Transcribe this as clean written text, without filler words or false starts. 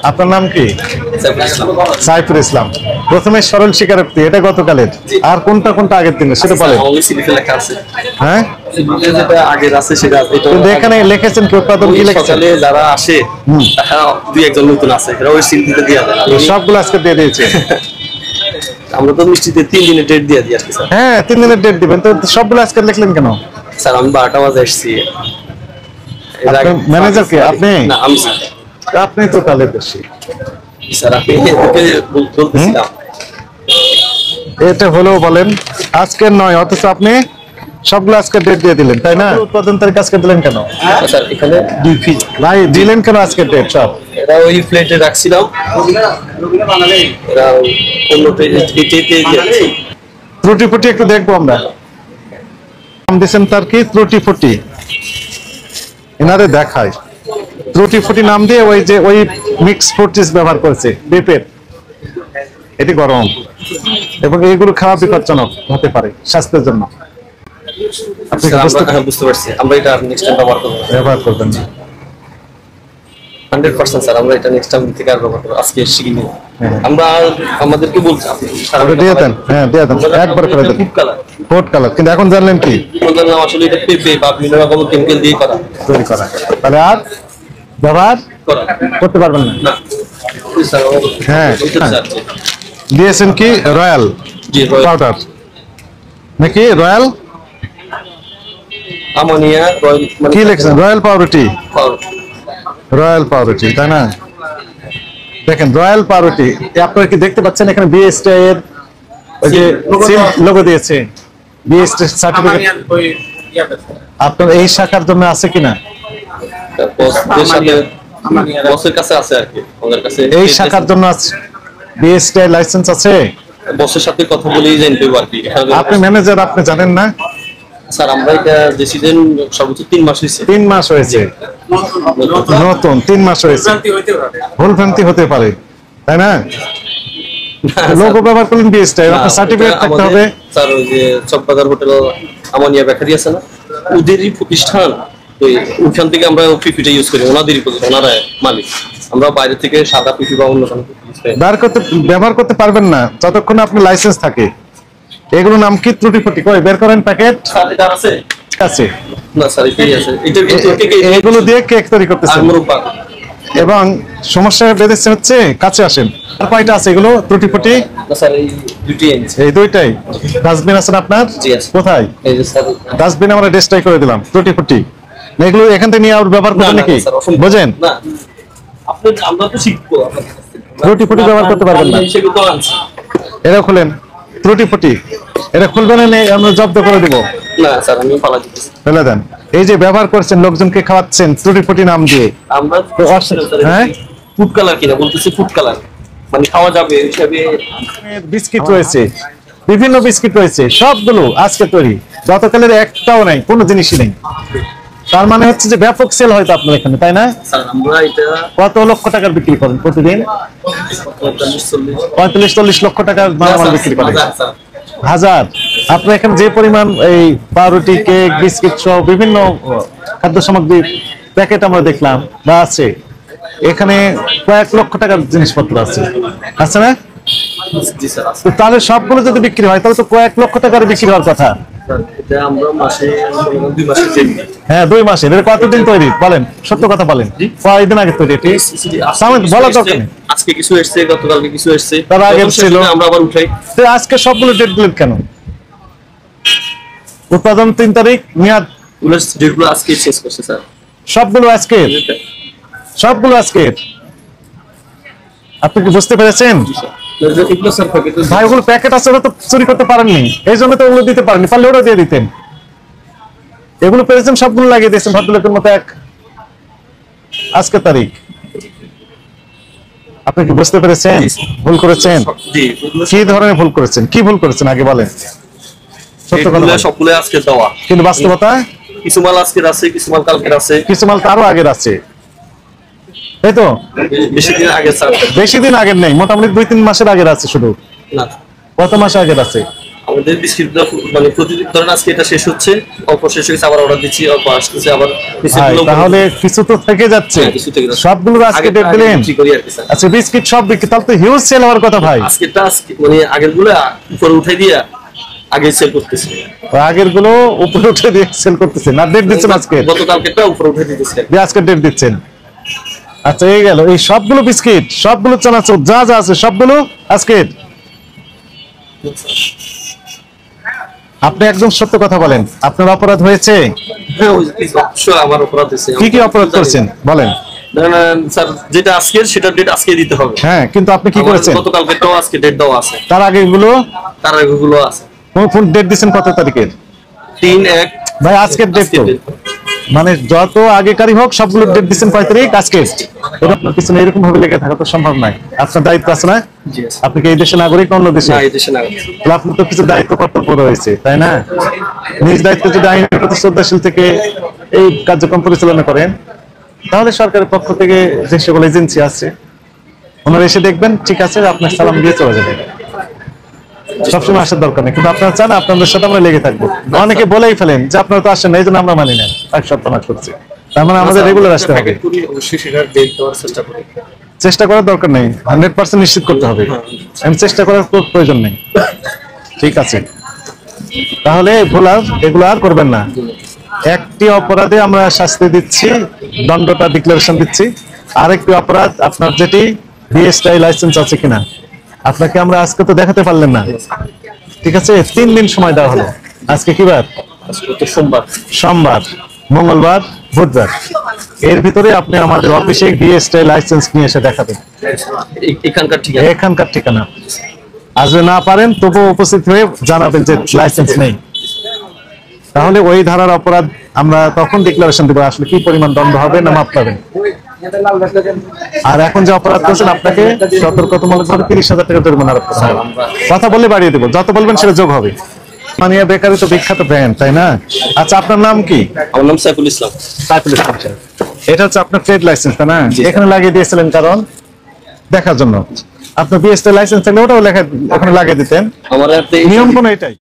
আপনার নাম কি? সাইফুল ইসলাম। প্রথমে সরল স্বীকারোক্তি, এটা গতকালের। আর কোনটা কোনটা আগের দিনের সেটা বলেন। হ্যাঁ, কিন্তু এখানে লিখেছেন কি উৎপাদন কি লিখেছেন? যারা আসে দুই একজন নতুন আছে, ওই সিলটিতে দিয়ে দেয়। সবগুলো আজকে দিয়ে দিয়েছে। আমরা তো মিষ্টিতে 3 দিনের ডেট দিয়ে দিই আজকে স্যার। হ্যাঁ, 3 দিনের ডেট দিবেন, তো সবগুলো আজকে লিখলেন কেন? স্যার আমি 12টা বাজে আসছি। ম্যানেজার কে আপনি? না আমি স্যার। আপনি তো তাহলে বেশি স্যার, আপনি বলতেছিলাম এটা হলো বলেন আজকে নয়, অথচ আপনি সবগুলো আজকে ডেট দিয়ে দিলেন, তাই না? উৎপাদন তারিখ আজকে দিলেন কেন? স্যার এখানে 2 ফিট ভাই দিলেন কেন আজকে ডেট? সব এটা ওই প্লেটে রাখছিলাম, এটা অন্য প্লেটে ত্রুটি ফুটি একটু দেখবো আমরা। নাম দিয়েছেন তার কি? ত্রুটি ফুটি। এনারে দেখায় ত্রুটি ফুটি নাম দিয়ে ওই যে ওই মিক্স ফ্রুটিস ব্যবহার করেছে পেঁপের। এটি গরম এবং এইগুলো খাওয়া বিপজ্জনক হতে পারে স্বাস্থ্যের জন্য। আপনি বুঝতে পারছি, আমরা এটা নেক্সট টাইম ব্যবহার করবেন না। 100% স্যার, আমরা এটা নেক্সট টাইম থেকে আর ব্যবহার করব। আজকে শিখি নিই আমরা, আমাদেরকে বলছি আপনি দিয়ে দেন। হ্যাঁ দিয়ে দেন, একবার করে দেন। ফুড কালার, কিন্তু এখন জানলেন কি আসলে এটা পেঁপে বা বিভিন্ন রকম কেমিক্যাল দিয়ে করা, তৈরি করা, তাহলে আর ব্যবহার করতে পারবেন না। হ্যাঁ দিয়েছেন কি রয়্যাল পাউডার নাকি রয়্যাল আমোনিয়া, কি লিখছেন? রয়্যাল পাউরুটি, রয়্যাল পাউরুটি, তাই না? দেখেন রয়্যাল পাউরুটি, আপনারা কি দেখতে পাচ্ছেন এখানে বিএসটি এর ওই যে লোগো দিয়েছে, বিএসটি সার্টিফিকেট আপনার এই শাখার জন্য আছে কিনা? বসের কাছে আছে আর কি, ওদের কাছে এই শাখার জন্য আছে, বিএসটি লাইসেন্স আছে। বসের সাথে কথা বলেই জানতে পারবো আর কি। আপনি ম্যানেজার, আপনি জানেন না? স্যার আমরা এটা ডিসিশন সর্বোচ্চ 3 মাস হয়েছে। 3 মাস হয়েছে, নতুন 3 মাস হয়েছে, ভুল ভ্রান্তি হতে পারে, তাই না? লোগো ব্যবহার করলেন বিএসটি, আপনার সার্টিফিকেট থাকতে হবে। স্যার ওই যে চকবাজার হোটেল আমোনিয়া বেকারি আছে না, ওদেরই প্রতিষ্ঠান, ওইখান থেকে আমরা পিপিটা ইউজ করি, ওনাদেরই ওনারা মালিক। আমরা বাইরে থেকে সাদা পিপি বা অন্য কোনো ব্যবহার করতে পারবেন না যতক্ষণ আপনার লাইসেন্স থাকে। এগুলো নাম কি? ত্রুটি ফুটি। কই বের করেন প্যাকেট আছে আছে না স্যার, এটাই আছে। এগুলো দিয়ে কেক তৈরি করতেছেন এবং সমস্যা বেঁধেছে হচ্ছে। কাছে আসেন, আর কয়টা আছে এগুলো ত্রুটি ফুটি? স্যার এই দুটোই আছে। এই দুইটাই। ডাস্টবিন আছে আপনার? কোথায়? এই যে স্যার ডাস্টবিন আমরা ডিস্ট্রাই করে দিলাম। ত্রুটি ফুটি এগুলো এখান থেকে নিয়ে আর ব্যবহার করবেন নাকি? বুঝেন না, আপনি আমরা তো শিখবো। ত্রুটি ফুটি ব্যবহার করতে পারবেন না। এটা খুলেন ত্রুটি ফুটি, এটা খুলবেন না, আমরা জব্দ করে দিব। না স্যার আমি ফালা দিতেছি, ফেলে দেন। এই যে ব্যবহার করছেন, লোকজনকে খাওয়াচ্ছেন ত্রুটি ফুটি নাম দিয়ে। আমরা হ্যাঁ ফুড কালার কিনা বলতেছি, ফুড কালার মানে খাওয়া যাবে হিসাবে। বিস্কিট রয়েছে, বিভিন্ন বিস্কিট রয়েছে, সবগুলো আজকে তৈরি, গতকালের একটাও নাই, কোনো জিনিসই নেই। তার মানে হচ্ছে যে ব্যাপক সেল হয়তো আপনার এখানে, তাই না? স্যার আমরা এটা কত লক্ষ টাকার বিক্রি করেন প্রতিদিন? 45-40 লক্ষ টাকার মালামাল বিক্রি করেন। হাজার। আপনার এখানে যে পরিমাণ এই পাউরুটি, কেক, বিস্কিট সহ বিভিন্ন খাদ্য সামগ্রীর প্যাকেট আমরা দেখলাম বা আছে, এখানে কয়েক লক্ষ টাকার জিনিসপত্র আছে, আছে না? তাহলে সবগুলো যদি বিক্রি হয় তাহলে তো কয়েক লক্ষ টাকার বিক্রি হওয়ার কথা। হ্যাঁ 2 মাসে। কতদিন তৈরি বলেন, সত্য কথা বলেন, কয়দিন আগে তৈরি? বলা দরকার নেই। আজকে কিছু এসছে, গতকালকে কিছু এসছে, তার আগে ছিল, আমরা আবার উঠাই। তো আজকে সবগুলো ডেট দিলেন কেন? উৎপাদন 3 তারিখ, মেয়াদ ডেটগুলো আজকে শেষ করছে স্যার। সবগুলো আজকে, সবগুলো আজকে। আপনি কি বুঝতে পেরেছেন? ভাই ওগুলো প্যাকেট আছে, ওরা তো চুরি করতে পারেননি, এই জন্য তো ওগুলো দিতে পারেননি, পারলে ওরা দিয়ে দিতেন। এগুলো পেরেছেন, সবগুলো লাগিয়ে দিয়েছেন ভদ্রলোকের মতো এক। আজকে তারিখ। আপনি কি বুঝতে পেরেছেন ভুল করেছেন? কি ধরনের ভুল করেছেন? কি ভুল করেছেন আগে বলেন। সত্য কথা, সবগুলো আজকে দেওয়া, কিন্তু বাস্তবতা কিছু মাল আজকের আছে, কিছু মাল কালকের আছে, কিছু মাল তারও আগের আছে, তাই তো? বেশি দিন আগে স্যার, বেশি দিন আগের নেই, মোটামুটি 2-3 মাসের আগের আছে। শুধু না, কত মাস আগের আছে? আমাদের বিস্কিটগুলো মানে প্রতিদিন ধরেন আজকে এটা শেষ হচ্ছে, অল্প শেষ হয়েছে আবার অর্ডার দিচ্ছি, অল্প আসতেছে আবার বিস্কিটগুলো তাহলে কিছু তো থেকে যাচ্ছে, কিছু থেকে যাচ্ছে। সবগুলো আজকে ডেট দিলেন। বিক্রি করি আর কি স্যার। আচ্ছা বিস্কিট সব বিক্রি, তাহলে তো হিউজ সেল হওয়ার কথা ভাই। আজকেরটা আজকে মানে আগের গুলো উপরে উঠাই দিয়া আগে সেল করতেছি, আগের গুলো উপরে উঠে দিয়ে সেল করতেছে না, ডেট দিচ্ছেন আজকে, গতকালকেরটা উপরে উঠে দিতেছি আজকে ডেট দিচ্ছেন। আচ্ছা এই গেল, এই সবগুলো বিস্কিট, সবগুলো চানাচুর যা যা আছে সবগুলো আজকে। আপনি একদম সত্য কথা বলেন, আপনার অপরাধ হয়েছে? হ্যাঁ অবশ্যই আমার অপরাধ হয়েছে। কি কি অপরাধ করেছেন বলেন? স্যার যেটা আজকের সেটা ডেট আজকে দিতে হবে। হ্যাঁ কিন্তু আপনি কি করেছেন? গতকালকেরটাও আজকে ডেট দেওয়া আছে, তার আগে গুলো আছে। কোন ডেট দিচ্ছেন কত তারিখের? 3-1 ভাই আজকের ডেট তো, মানে যত আগেকারই হোক সবগুলো ডেট দিচ্ছেন কয় তারিখ? আজকে। এটা আপনার পিছনে এরকম ভাবে লেগে থাকা তো সম্ভব নয়, আপনার দায়িত্ব আছে না? আপনি কি এই দেশের নাগরিক অন্য দেশে? তাহলে আপনার তো কিছু দায়িত্ব কর্তব্য রয়েছে তাই না? নিজ দায়িত্ব যদি আইনের প্রতি শ্রদ্ধাশীল থেকে এই কার্যক্রম পরিচালনা করেন, তাহলে সরকারের পক্ষ থেকে যে সকল এজেন্সি আছে ওনারা এসে দেখবেন, ঠিক আছে আপনার সালাম দিয়ে চলে যাবেন, সবসময় আসার দরকার নেই। কিন্তু আপনারা চান আপনাদের সাথে আমরা লেগে থাকবো, অনেকে বলেই ফেলেন যে আপনারা তো আসেন না, এই জন্য আমরা মানি না, এক সপ্তাহ মাস করছি, তার মানে আমাদের রেগুলার আসতে হবে। চেষ্টা করার দরকার নেই, 100% নিশ্চিত করতে হবে, আমি চেষ্টা করার প্রয়োজন নেই। ঠিক আছে, তাহলে এগুলো আর করবেন না। একটি অপরাধে আমরা শাস্তি দিচ্ছি, দণ্ডটা ডিক্লারেশন দিচ্ছি। আরেকটি অপরাধ আপনার যেটি বিএসটিআই লাইসেন্স আছে কিনা, আপনাকে আমরা আজকে তো দেখাতে পারলেন না, ঠিক আছে? 3 দিন সময় দেওয়া হলো। আজকে কি বার? সোমবার, মঙ্গলবার, বুধবার, এর ভিতরে আপনি আমাদের অফিসে বিএসটিআই লাইসেন্স নিয়ে এসে দেখাবেন, এখানকার ঠিকানা। আসলে না পারেন তবুও উপস্থিত হয়ে জানাবেন যে লাইসেন্স নেই, তাহলে ওই ধারার অপরাধ আমরা তখন ডিক্লারেশন দেবো আসলে কি পরিমাণ দণ্ড হবে না মাপ পাবেন। আর এখন যে অপরাধ করছেন আপনাকে সতর্কতামূলক ভাবে 30,000 টাকা জরিমানা আরোপ করা হবে। কথা বললে বাড়িয়ে দেবো, যত বলবেন সেটা যোগ হবে। মানিয়া বেকারি তো বিখ্যাত ব্র্যান্ড তাই না? আচ্ছা আপনার নাম কি? আমার নাম সাইফুল ইসলাম। সাইফুল ইসলাম স্যার, এটা হচ্ছে আপনার ট্রেড লাইসেন্স তাই না? এখানে লাগিয়ে দিয়েছিলেন কারণ দেখার জন্য, আপনার বিএসটি লাইসেন্স থাকলে ওটাও লেখা ওখানে লাগিয়ে দিতেন, আমার নিয়ম কোনো এটাই।